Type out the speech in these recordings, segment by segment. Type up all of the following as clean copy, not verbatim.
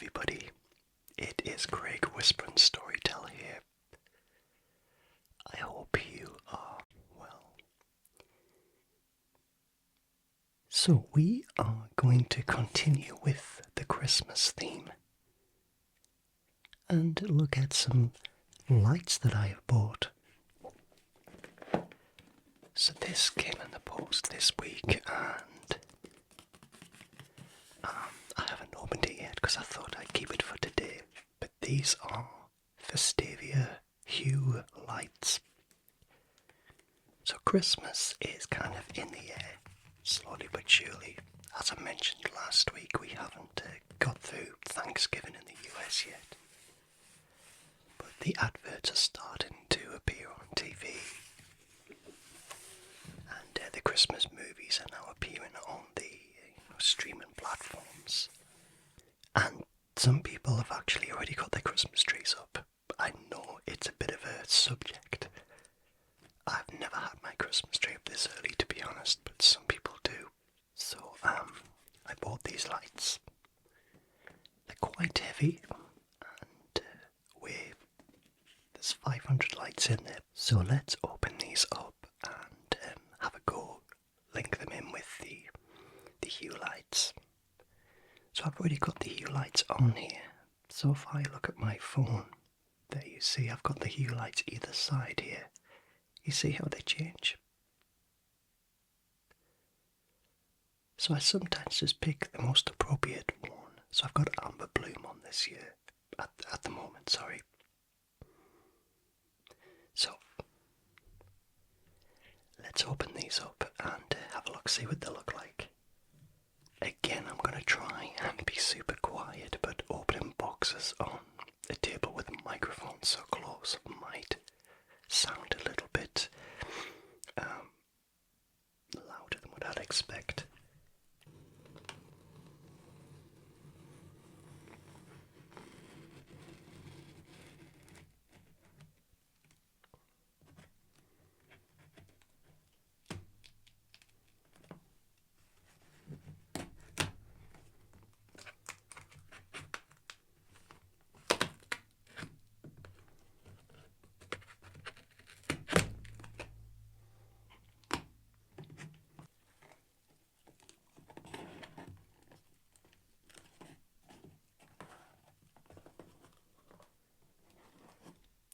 everybody, it is Craig Whispering Storyteller here. I hope you are well. So we are going to continue with the Christmas theme and look at some lights that I have bought. So this came in the post this week and I haven't opened it yet because I thought I'd keep it for today. But these are Festavia hue lights. So Christmas is kind of in the air, slowly but surely. As I mentioned last week, we haven't got through Thanksgiving in the US yet. But the adverts are starting to appear on TV. And the Christmas movies are now appearing on the streaming platforms. And some people have actually already got their Christmas trees up. I know it's a bit of a subject. I've never had my Christmas tree up this early, to be honest, but some people do. So, I bought these lights. They're quite heavy, and there's 500 lights in there. So let's open these up and have a go, link them in with the hue lights. So I've already got the hue lights on here. So if I look at my phone, there you see I've got the hue lights either side here. You see how they change? So I sometimes just pick the most appropriate one. So I've got amber bloom on this year, at the moment, sorry. So, let's open these up and have a look, see what they look like. Again, I'm going to try and be super quiet, but opening boxes on a table with microphones so close might sound a little bit louder than what I'd expect.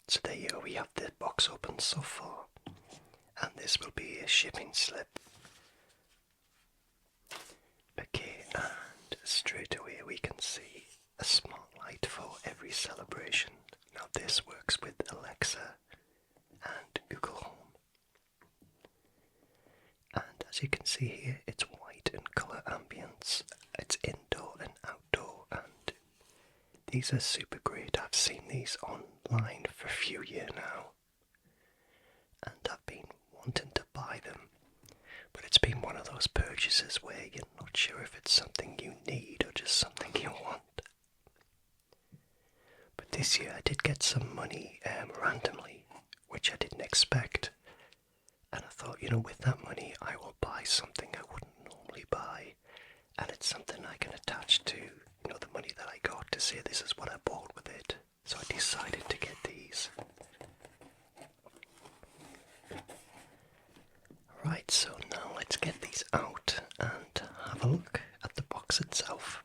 So there you go, we have the box open so far, and this will be a shipping slip. Okay, and straight away we can see a smart light for every celebration. Now this works with Alexa and Google Home. And as you can see here, it's white in colour ambience. It's indoor and outdoor, and these are super great. I've seen these online for a few years now, and I've been wanting to buy them, but it's been one of those purchases where you're not sure if it's something you need or just something you want. But this year I did get some money randomly, which I didn't expect, and I thought, with that money I will buy something I wouldn't normally buy, and it's something I can attach to the money that I got to say this is what I bought with it. So I decided to get these. Right, so now let's get these out and have a look at the box itself.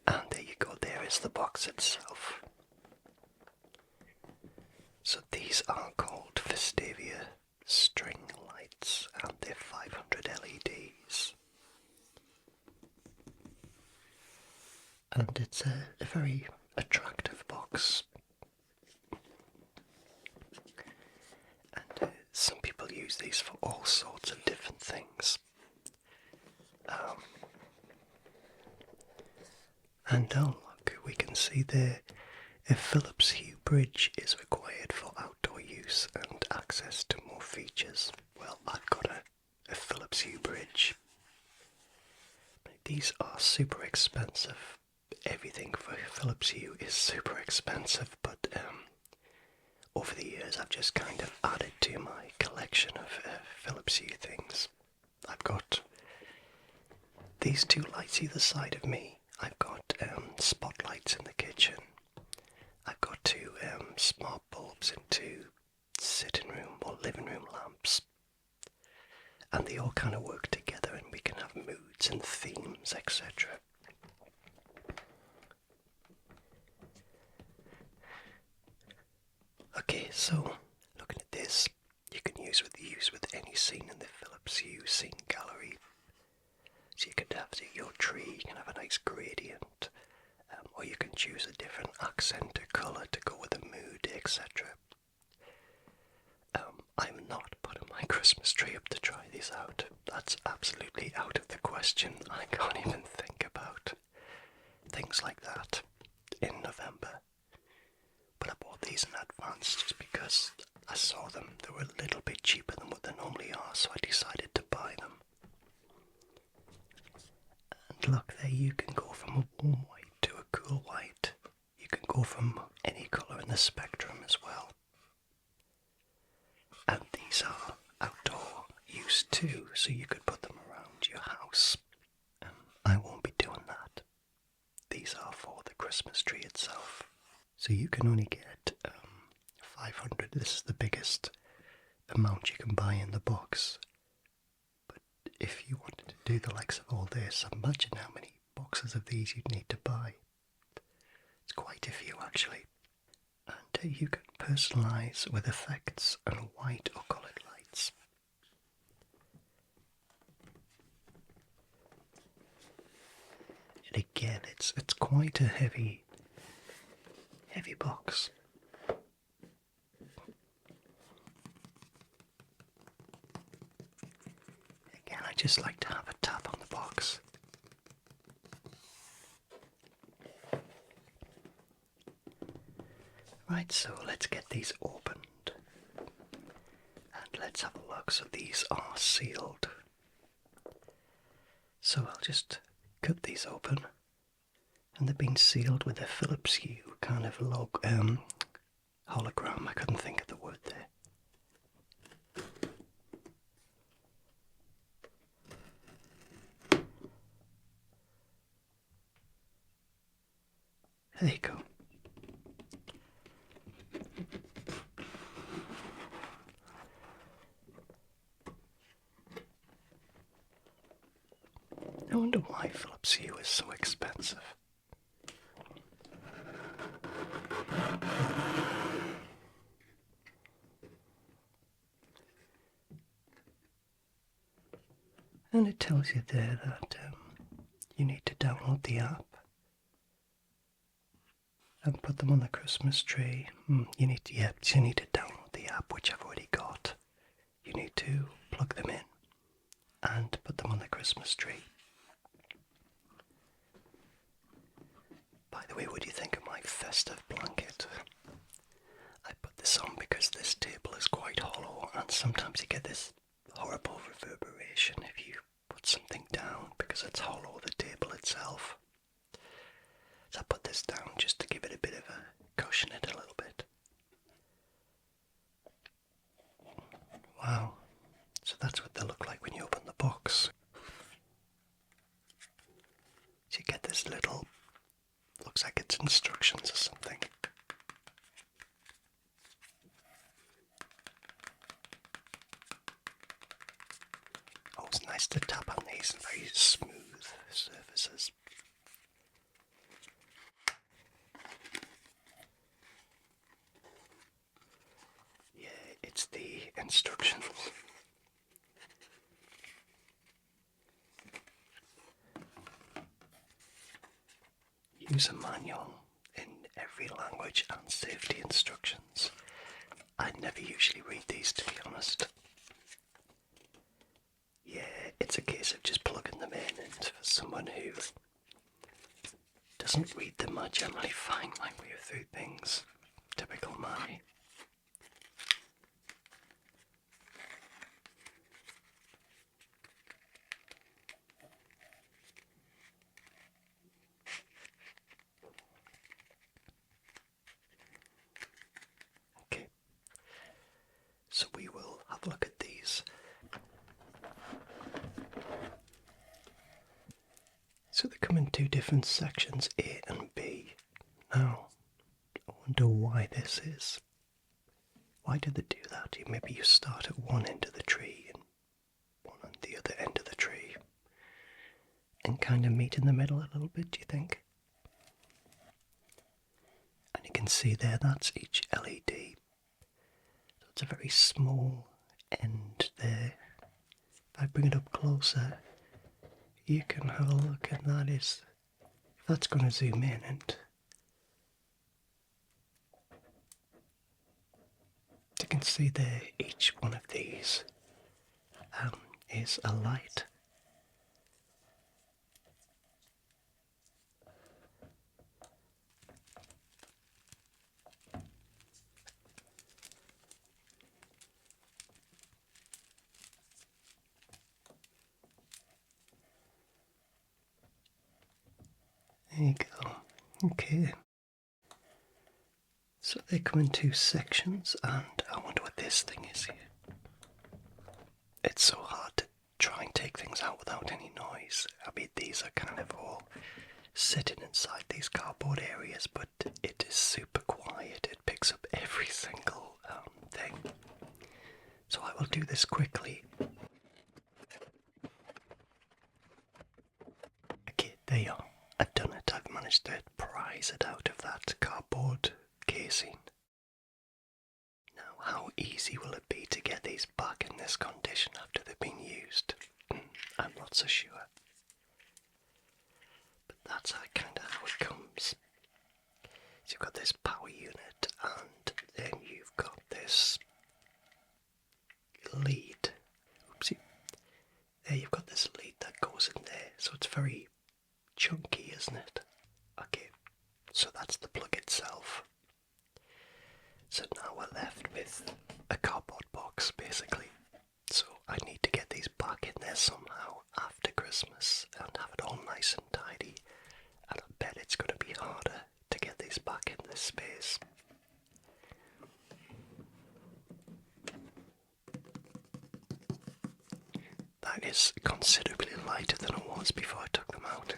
And there you go, there is the box itself. So these are called Festavia string lights, and they're 500 LEDs. And it's a very attractive box. And some people use these for all sorts of different things. And oh look, we can see there a Phillips hue bridge is required for outdoor use. these are super expensive. Everything for Philips Hue is super expensive, but over the years I've just kind of added to my collection of Philips Hue things. I've got these two lights either side of me. I've got spotlights in the kitchen. I've got two smart bulbs and two sitting room or living room lamps. And they all kind of work together and we can have moods and themes, etc. Okay, so looking at this, you can use with any scene in the Philips Hue scene gallery. So you could have your tree, you can have a nice gradient, or you can choose a different accent or colour to go with the mood, etc. I'm not putting my Christmas tree up to try these out. That's absolutely out of the question. I can't even think about things like that in November. But I bought these in advance just because I saw them. They were a little bit cheaper than what they normally are, so I decided to buy them. And look, there you can go from a warm white to a cool white. You can go from any colour in the spectrum as well. And these are outdoor use too, so you could put them around your house. I won't be doing that. These are for the Christmas tree itself. So you can only get 500. This is the biggest amount you can buy in the box. But if you wanted to do the likes of all this, imagine how many boxes of these you'd need to buy. It's quite a few actually. And you can personalise with effects and white or coloured lights. And again, it's quite a heavy box. Again, I just like to have a tap on the box. Right, so let's get these opened. And let's have a look. So these are sealed. So I'll just cut these open. And they've been sealed with a Philips Hue kind of hologram. I couldn't think of the word there. There you go. I wonder why Philips Hue is so expensive. And it tells you there that you need to download the app and put them on the Christmas tree. You need to download the app, which I've already got. You need to plug them in and put them on the Christmas tree. By the way, what do you think of my festive blanket? I put this on because this table is quite hollow and sometimes you get this horrible reverberation if you put something down because it's hollow, the table itself. So I put this down just to give it a bit of a cushion it a little bit. Wow, so that's what they look like when you open the box. So you get this little, looks like it's instructions or something. Oh, it's nice to tap on these very smooth surfaces. Yeah, it's the instructions. Use a manual in every language and safety instructions. I never usually read these, to be honest. Yeah, it's a case of just plugging them in, and for someone who doesn't read them, I generally find my way through things. Typical me. different sections, A and B. Now, I wonder why this is. Why did they do that? Maybe you start at one end of the tree and one on the other end of the tree and kind of meet in the middle a little bit, do you think? And you can see there, that's each LED. So it's a very small end there. If I bring it up closer, you can have a look, and that is, if that's going to zoom in, and you can see there, each one of these is a light. There you go. Okay. So they come in two sections, and I wonder what this thing is here. It's so hard to try and take things out without any noise. I mean, these are kind of all sitting inside these cardboard areas, but it is super quiet. It picks up every single thing. So I will do this quickly. Okay, there you are. I've done it. I've managed to prise it out of that cardboard casing. Now, how easy will it be to get these back in this condition after they've been used? I'm not so sure. But that's kind of how it comes. So you've got this power unit, and then you've got this lead. Oopsie. There you've got this lead that goes in there, so it's very chunky, isn't it? Okay, so that's the plug itself. So now we're left with a cardboard box, basically. So I need to get these back in there somehow after Christmas and have it all nice and tidy. And I bet it's going to be harder to get these back in this space. That is considerably lighter than it was before I took them out.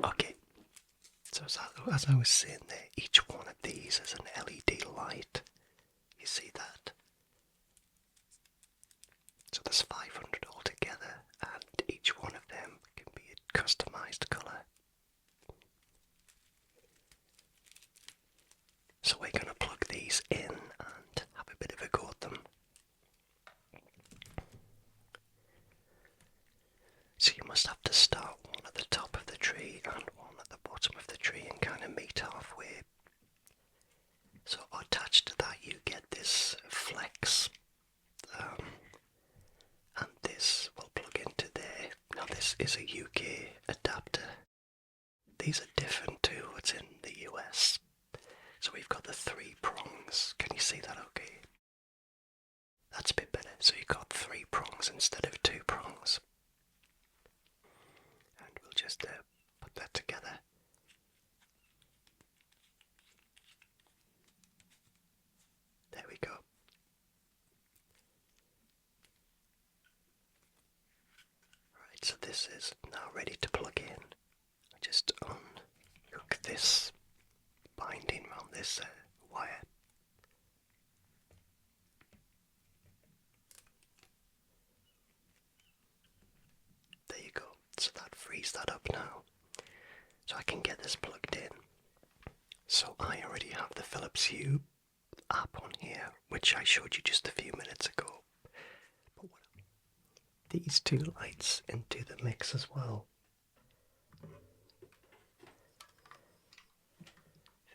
Okay, so as I was saying there, each one of these is an LED light. You see that? So there's 500 altogether, and each one of them can be a customized colour. So we're going to plug these in and have a bit of a go at them. So you must have to start one at the top of the tree and one at the bottom of the tree and kind of meet halfway. So attached to that you get this flex, and this will plug into there. Now this is a UK adapter. These are different to what's in the US. So we've got the 3 prongs. Can you see that okay? That's a bit better. So you've got 3 prongs instead of 2 prongs. And we'll just put that together. There we go. Right, so this is now ready to plug in. I just unhook this binding around this wire. There you go. So that frees that up now. So I can get this plugged in. So I already have the Philips Hue app on here, which I showed you just a few minutes ago. But these 2 lights into the mix as well.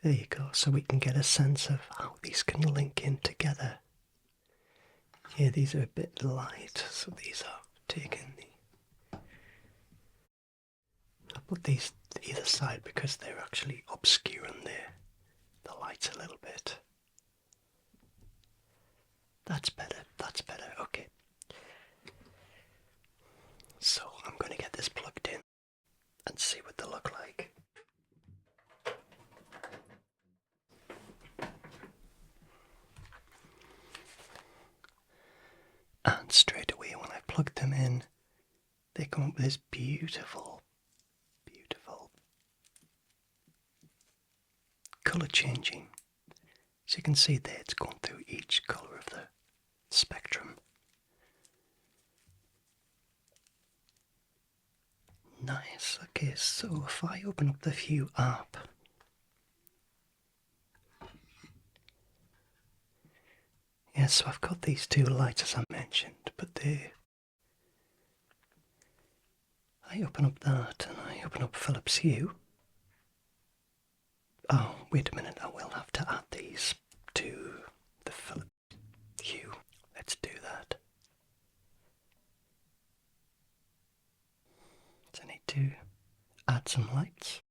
There you go, so we can get a sense of how these can link in together. Yeah, these are a bit light, so these are taking the... I'll put these to either side because they're actually obscuring the lights a little bit. That's better, okay. So I'm going to get this plugged in and see what they look like. And straight away when I plugged them in, beautiful, beautiful colour changing. So you can see there it's gone through each colour of the spectrum. Nice. Okay, so if I open up the Hue app, yeah, so I've got these two lights as I mentioned, but I open up that and I open up Philips Hue. Oh, wait a minute, I will have to add these to the Philips Hue. Let's do that. So I need to add some lights.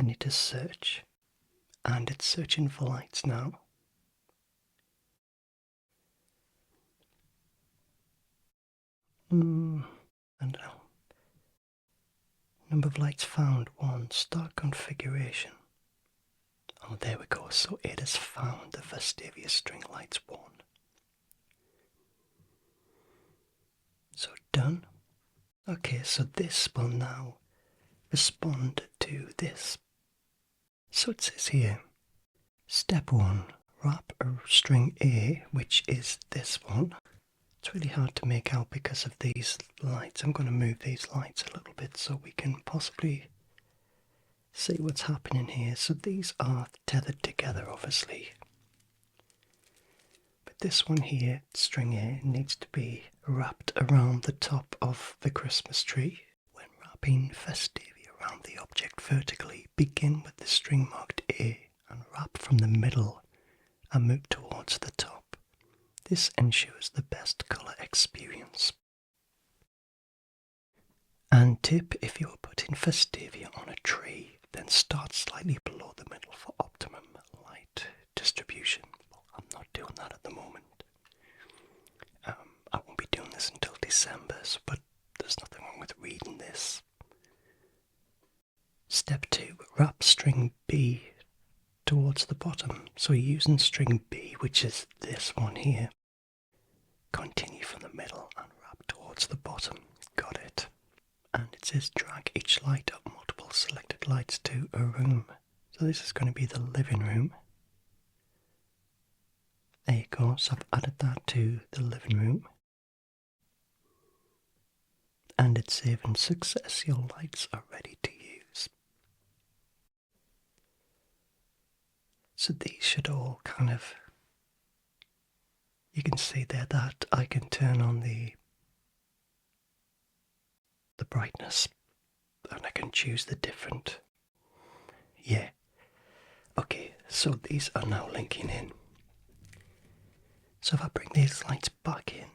I need to search, and it's searching for lights now. I don't know. Number of lights found, 1. Start configuration. Oh, there we go. So it has found the Festavia string lights 1. So done. Okay, so this will now respond to this. So it says here, step 1, wrap a string A, which is this one. It's really hard to make out because of these lights. I'm going to move these lights a little bit so we can possibly see what's happening here. So these are tethered together, obviously. But this one here, string A, needs to be wrapped around the top of the Christmas tree. When wrapping Festavia around the object vertically, begin with the string marked A and wrap from the middle and move towards the top. This ensures the best colour experience. And tip, if you are putting Festavia on a tree, then start slightly below the middle for optimum light distribution. Well, I'm not doing that at the moment. I won't be doing this until December, but there's nothing wrong with reading this. Step 2, wrap string B towards the bottom. So using string B, which is this one here, continue from the middle and wrap towards the bottom. Got it. And it says drag each light up multiple selected lights to a room. So this is going to be the living room. There you go, so I've added that to the living room. And it's saving success, your lights are ready to use. So these should all kind of, you can see there that I can turn on the brightness and I can choose the different, yeah. Okay, so these are now linking in. So if I bring these lights back in,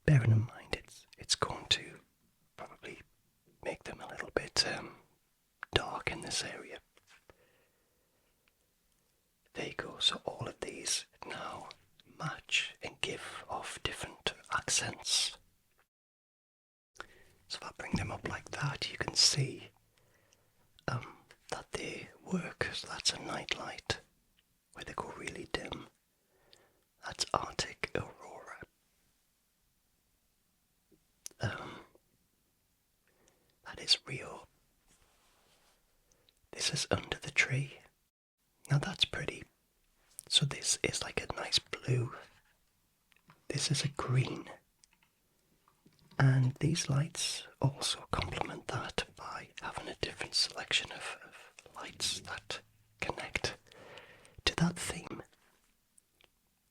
bearing in mind it's going to probably make them a little bit dark in this area. There you go, so all of these now match and give off different accents. So if I bring them up like that, you can see that they work. So that's a night light where they go really dim. That's Arctic Aurora. That is Rio. This is Under the Tree. Now that's pretty. So this is like a nice blue. This is a green. And these lights also complement that by having a different selection of lights that connect to that theme.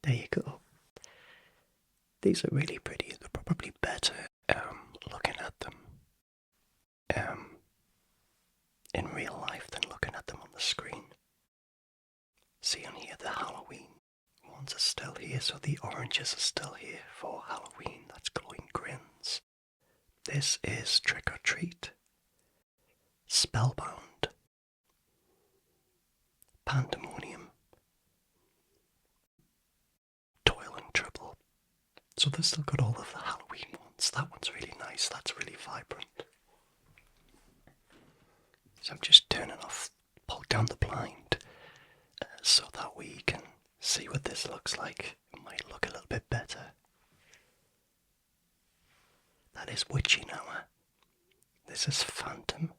There you go. These are really pretty. They're probably better looking at them in real life than looking at them on the screen. See on here, the Halloween ones are still here, so the oranges are still here for Halloween. That's glowing grins. This is Trick or Treat, Spellbound, Pandemonium, Toil and Trouble. So they've still got all of the Halloween ones. That one's really nice, that's really vibrant. So I'm just turning off, pull down the blind, so that we can see what this looks like. It might look a little bit better. That is witching hour. This is phantom.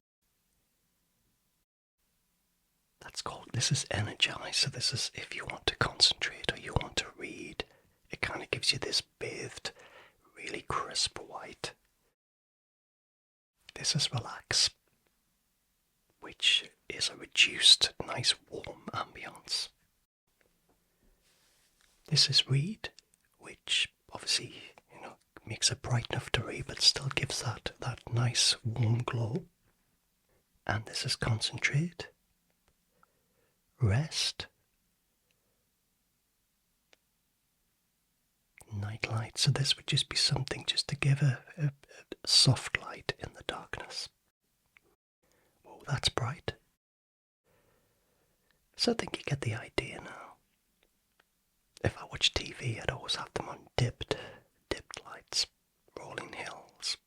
This is energize. So this is if you want to concentrate or you want to read. It kind of gives you this bathed, really crisp white. This is relax, which is a reduced, nice warm ambience. This is read, which obviously, makes it bright enough to read, but still gives that nice warm glow. And this is concentrate, rest, night light. So this would just be something just to give a soft light in the darkness. Oh, that's bright. So I think you get the idea now. If I watch TV, I'd always have them on dipped lights, rolling hills,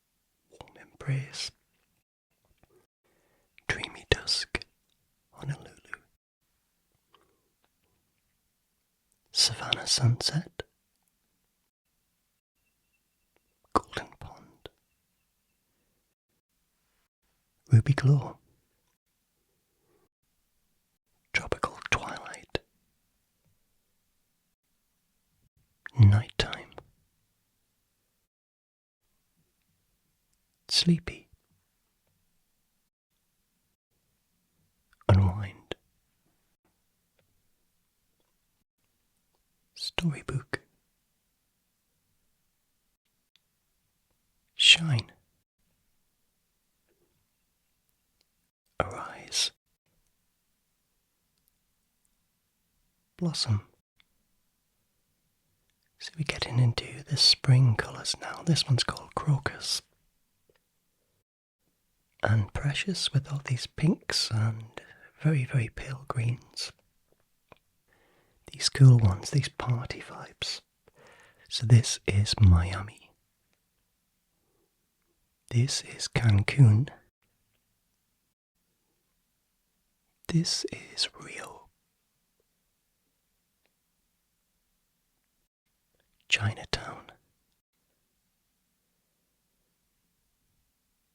warm embrace, dreamy dusk, Honolulu, Savannah sunset, golden pond, ruby glow, tropical twilight, nighttime, sleepy, unwind, storybook, shine, arise, blossom. So we're getting into the spring colours now. This one's called crocus. And precious with all these pinks and very, very pale greens. These cool ones, these party vibes. So this is Miami. This is Cancun. This is Rio. Chinatown.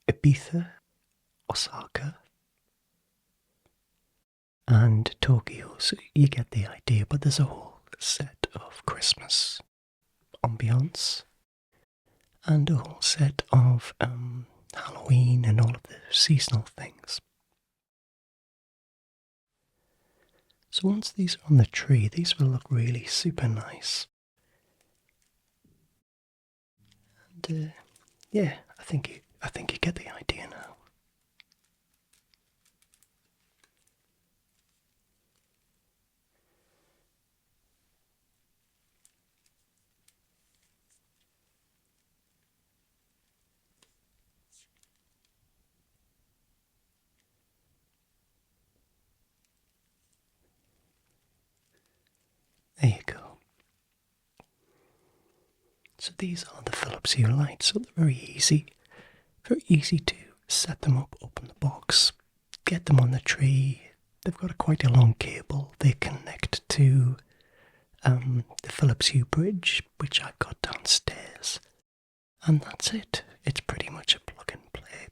Ibiza, Osaka, and Tokyo. So you get the idea, but there's a whole set of Christmas ambience and a whole set of Halloween and all of the seasonal things. So once these are on the tree, these will look really super nice. And yeah, I think you get the idea now. There you go. So these are the Philips Hue lights, so they're very easy to set them up, open the box, get them on the tree. They've got quite a long cable. They connect to the Philips Hue bridge, which I've got downstairs, and that's it. It's pretty much a plug and play.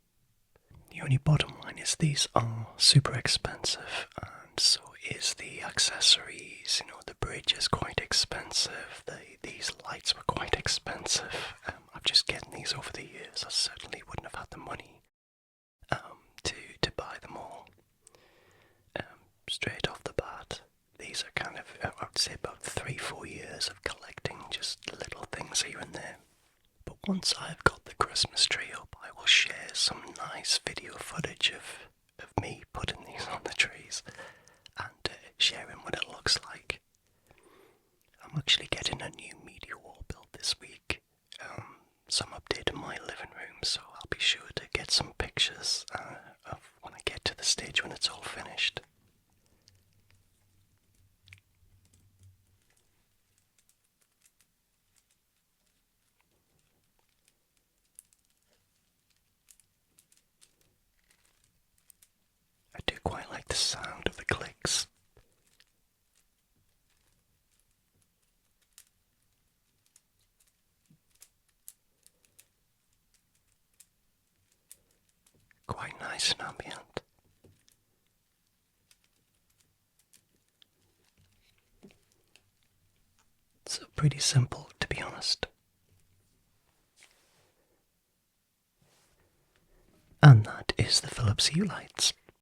The only bottom line is these are super expensive, and so is the accessories. The bridge is quite expensive. These lights were quite expensive. I've just getting these over the years. I certainly wouldn't have had the money to buy them all straight off the bat. These are kind of, I would say, about 3-4 years of collecting just little things here and there. But once I've got the Christmas tree up, I will share some nice video footage of me putting these on the trees and sharing what it looks like. I'm actually getting a new media wall built this week. Some update in my living room, so I'll be sure to get some pictures of when I get to the stage when it's all finished. I do quite like the sound of the clicks. quite nice and ambient. So pretty simple, to be honest. And that is the Philips Hue lights.